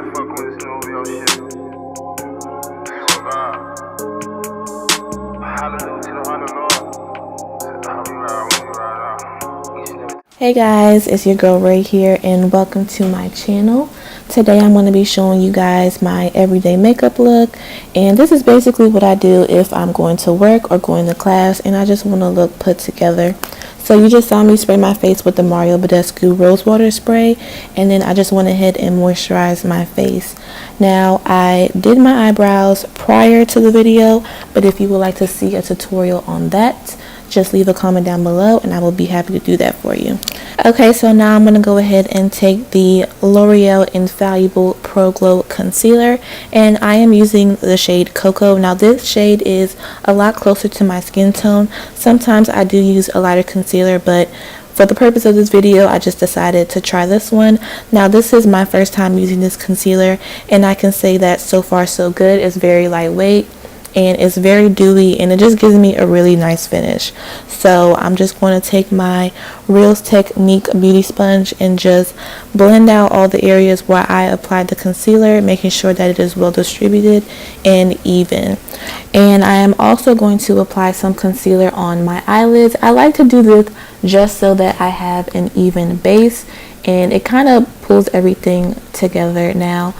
ain't fucking with this new OVO shit. Swear hallelujah to the honor, Lord. How we ride out. Hey guys, it's your girl Ray here and welcome to my channel. Today I'm going to be showing you guys my everyday makeup look, and this is basically what I do if I'm going to work or going to class and I just want to look put together. So you just saw me spray my face with the Badescu Rosewater spray, and then I just went ahead and moisturized my face. Now I did my eyebrows prior to the video, but if you would like to see a tutorial on that, just leave a comment down below and I will be happy to do that for you. Okay, so now I'm going to go ahead and take the L'Oreal Infallible Pro Glow Concealer, and I am using the shade Cocoa. Now this shade is a lot closer to my skin tone. Sometimes I do use a lighter concealer, but for the purpose of this video, I just decided to try this one. Now this is my first time using this concealer, and I can say that so far so good. It's very lightweight and it's very dewy, and it just gives me a really nice finish. So I'm just going to take my Real Technique beauty sponge and just blend out all the areas where I applied the concealer, making sure that it is well distributed and even. And I am also going to apply some concealer on my eyelids. I like to do this just so that I have an even base and it kind of pulls everything together. Now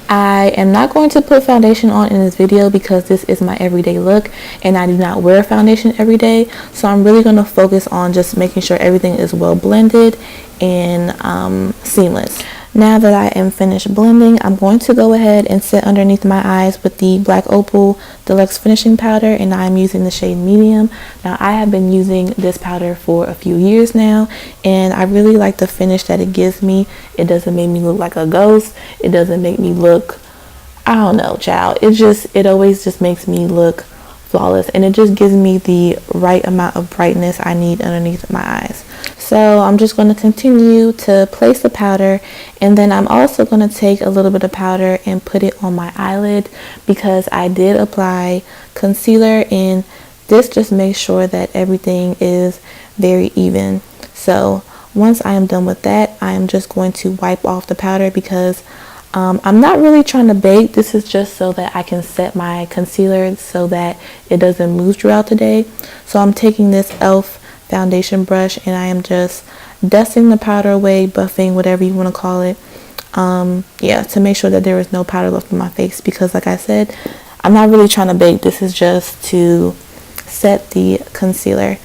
I am not going to put foundation on in this video because this is my everyday look and I do not wear foundation every day. So I'm really going to focus on just making sure everything is well blended and seamless. Now that I am finished blending, I'm going to go ahead and set underneath my eyes with the Black Opal Deluxe Finishing Powder, and I'm using the shade Medium. Now I have been using this powder for a few years now, and I really like the finish that it gives me. It doesn't make me look like a ghost. It doesn't make me look, I don't know, child. It always just makes me look flawless, and it just gives me the right amount of brightness I need underneath my eyes. So I'm just going to continue to place the powder, and then I'm also going to take a little bit of powder and put it on my eyelid because I did apply concealer, and this just makes sure that everything is very even. So once I am done with that, I am just going to wipe off the powder because I'm not really trying to bake. This is just so that I can set my concealer so that it doesn't move throughout the day. So I'm taking this e.l.f. foundation brush and I am just dusting the powder away, buffing, whatever you want to call it. Yeah, to make sure that there is no powder left on my face because like I said, I'm not really trying to bake. This is just to set the concealer.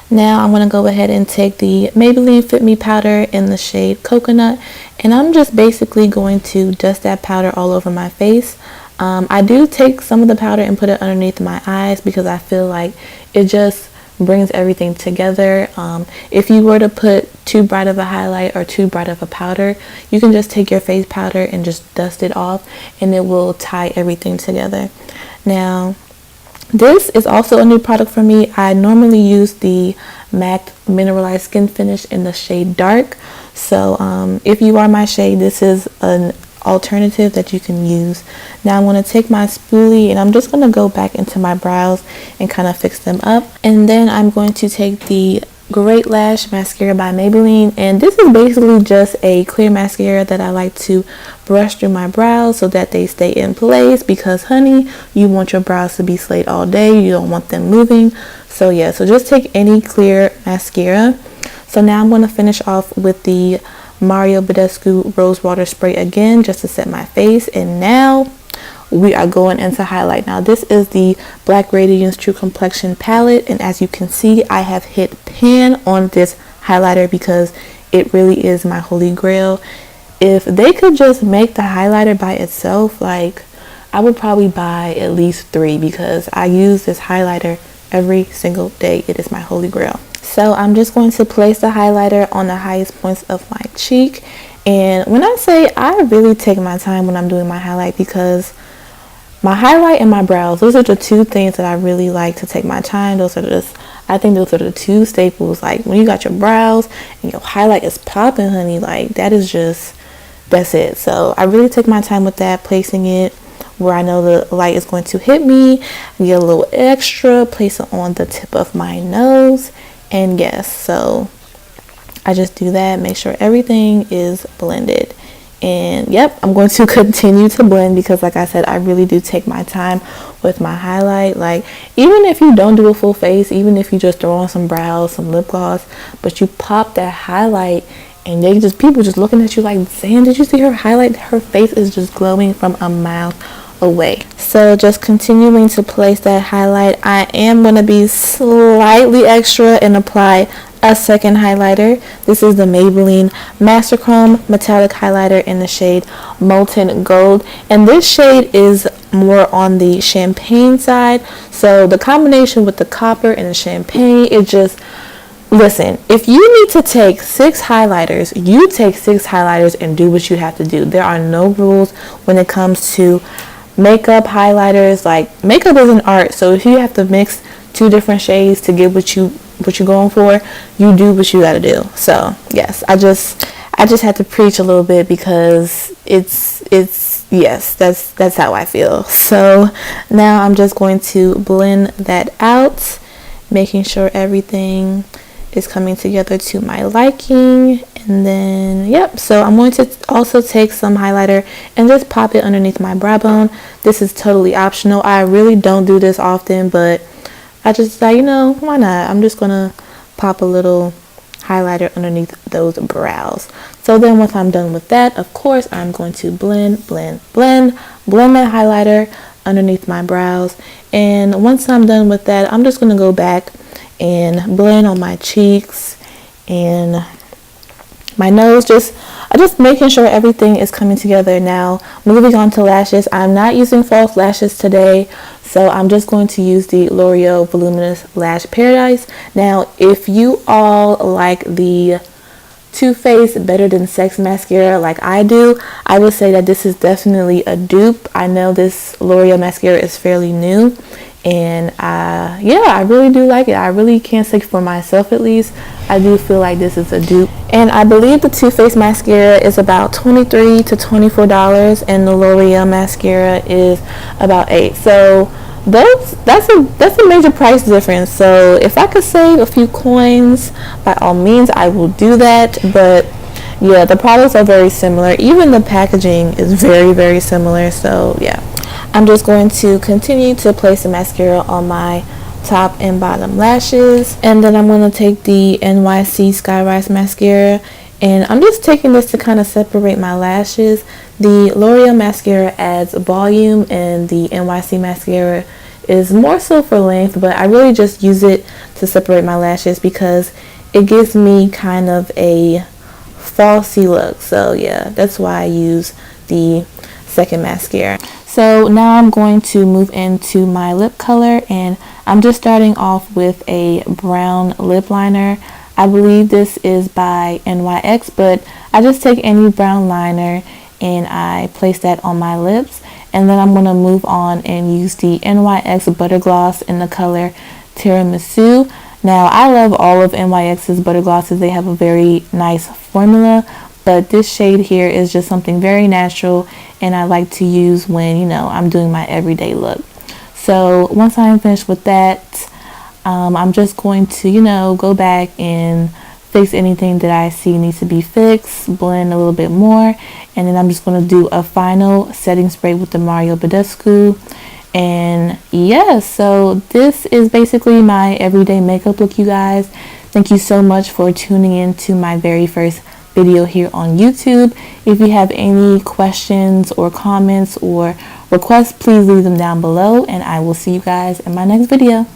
Now I'm going to go ahead and take the Maybelline Fit Me powder in the shade Coconut, and I'm just basically going to dust that powder all over my face. I do take some of the powder and put it underneath my eyes because I feel like it just brings everything together. If you were to put too bright of a highlight or too bright of a powder, you can just take your face powder and just dust it off and it will tie everything together. Now this is also a new product for me. I normally use the MAC Mineralized Skin Finish in the shade Dark. So if you are my shade, this is an alternative that you can use. Now I'm going to take my spoolie and I'm just going to go back into my brows and kind of fix them up. And then I'm going to take the Great Lash Mascara by Maybelline, and this is basically just a clear mascara that I like to brush through my brows so that they stay in place because honey, you want your brows to be slayed all day. You don't want them moving. So yeah, so just take any clear mascara. So now I'm going to finish off with the Badescu Rosewater spray again just to set my face, and now we are going into highlight. Now this is the Black Radiance True Complexion palette, and as you can see, I have hit pan on this highlighter because it really is my holy grail. If they could just make the highlighter by itself, like I would probably buy at least 3 because I use this highlighter every single day. It is my holy grail. So I'm just going to place the highlighter on the highest points of my cheek, and when I say I really take my time when I'm doing my highlight because my highlight and my brows, those are the two things that I really like to take my time. I think those are the two staples. Like when you got your brows and your highlight is popping, honey, like that's it. So I really take my time with that, placing it where I know the light is going to hit me. Get a little extra, place it on the tip of my nose, and yes, so I just do that, make sure everything is blended. And yep, I'm going to continue to blend because like I said, I really do take my time with my highlight. Like, even if you don't do a full face, even if you just throw on some brows, some lip gloss, but you pop that highlight and people just looking at you like, Sam, did you see her highlight? Her face is just glowing from a mile away. So just continuing to place that highlight, I am going to be slightly extra and apply a second highlighter. This is the Maybelline Master Chrome Metallic Highlighter in the shade Molten Gold, and this shade is more on the champagne side. So the combination with the copper and the champagne, it just, listen, if you need to take 6 highlighters, you take 6 highlighters and do what you have to do. There are no rules when it comes to makeup highlighters. Like, makeup is an art, so if you have to mix 2 different shades to get what you're going for, you do what you gotta do. So yes, I just had to preach a little bit because it's yes, that's how I feel. So now I'm just going to blend that out, making sure everything is coming together to my liking. And then yep, so I'm going to also take some highlighter and just pop it underneath my brow bone. This is totally optional. I really don't do this often, but I just thought, why not? I'm just gonna pop a little highlighter underneath those brows. So then once I'm done with that, of course, I'm going to blend that highlighter underneath my brows. And once I'm done with that, I'm just gonna go back and blend on my cheeks and my nose, just making sure everything is coming together. Now moving on to lashes, I'm not using false lashes today, so I'm just going to use the L'Oreal Voluminous Lash Paradise. Now if you all like the Too Faced Better Than Sex mascara like I do, I would say that this is definitely a dupe. I know this L'Oreal mascara is fairly new, and yeah, I really do like it. I really can't say for myself, at least, I do feel like this is a dupe. And I believe the Too Faced mascara is about $23 to $24, and the L'Oreal mascara is about $8. So that's a major price difference. So if I could save a few coins, by all means I will do that. But yeah, the products are very similar. Even the packaging is very, very similar. So yeah, I'm just going to continue to place the mascara on my top and bottom lashes, and then I'm going to take the NYC Skyrise mascara, and I'm just taking this to kind of separate my lashes. The L'Oreal mascara adds volume, and the NYC mascara is more so for length, but I really just use it to separate my lashes because it gives me kind of a falsy look. So yeah, that's why I use the second mascara. So now I'm going to move into my lip color, and I'm just starting off with a brown lip liner. I believe this is by NYX, but I just take any brown liner and I place that on my lips, and then I'm going to move on and use the NYX Butter Gloss in the color Tiramisu. Now I love all of NYX's butter glosses. They have a very nice formula, but this shade here is just something very natural, and I like to use when, I'm doing my everyday look. So once I'm finished with that, I'm just going to, go back and fix anything that I see needs to be fixed, blend a little bit more, and then I'm just going to do a final setting spray with the Mario Badescu. And yeah, so this is basically my everyday makeup look, you guys. Thank you so much for tuning in to my very first video here on YouTube. If you have any questions or comments or requests, please leave them down below, and I will see you guys in my next video.